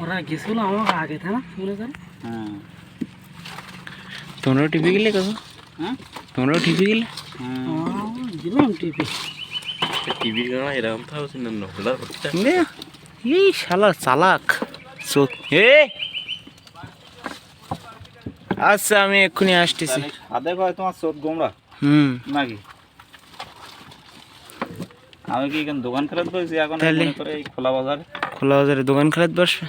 ওরা গেছিল আমাকে আগে তাই না মনে করেন। হ্যাঁ তোমরাও টিপে গেলে কত? হ্যাঁ তোমরাও টিপে গেলে? গেলাম টিপে। টিভি গানা এরকম থাকো না হোল্ডার করতে এই শালা চালাক চোখ। আচ্ছা আমি এক্ষুনি আসতেছি। সাদে কয় তোমার চোখ গোমরা নাকি? আমি কি এখানে দোকান খেলাতে বলছি এখন তাহলে? মনে করে এই খোলা বাজারে খোলা বাজারে দোকান খেলাতে বসবে?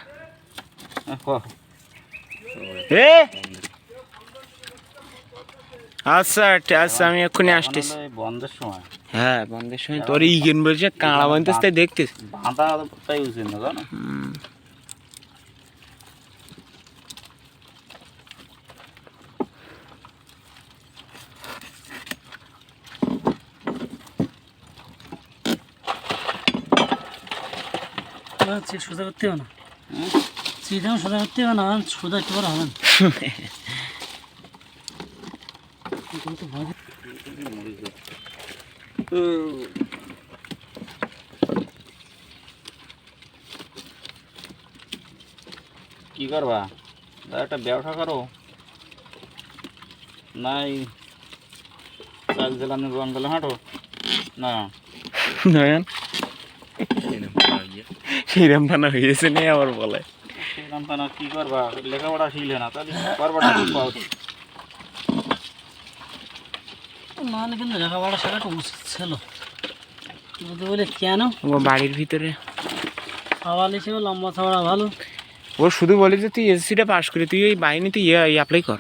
আচ্ছা আচ্ছা আমি এক্ষুনি আসতেছি। বন্ধের সময় হ্যাঁ বন্ধের সময় তোর ইগেন বলছে কাঁড়া বানতেস তাই দেখতেছ। বাঁধাটাই উচিত না জানো? সোজা করতে হবে না, চিঠি সোজা করতে হবে না, সোজা একটু করে হবে না। কি করবা? একটা ব্যবসা করো নাই, চাল জেলানো দোকান গেলে হাঁটো না? নয়ন সেইরাম পানা হয়েছে নেই আবার বলে। সেরকম তা না, কি করবা? লেখাপড়া শিখলে না তাহলে করবাটা কি পাও? নাহলে কিন্তু লেখাপড়া শেখাটা উচিত ছিল। যদি বলে কেন ও বাড়ির ভিতরে সওয়াল হিসেবে লম্বা চওড়া ভালো। ও শুধু বলে যে তুই এসএসসিটা পাস করে তুই ওই বাহিনীতে অ্যাপ্লাই কর।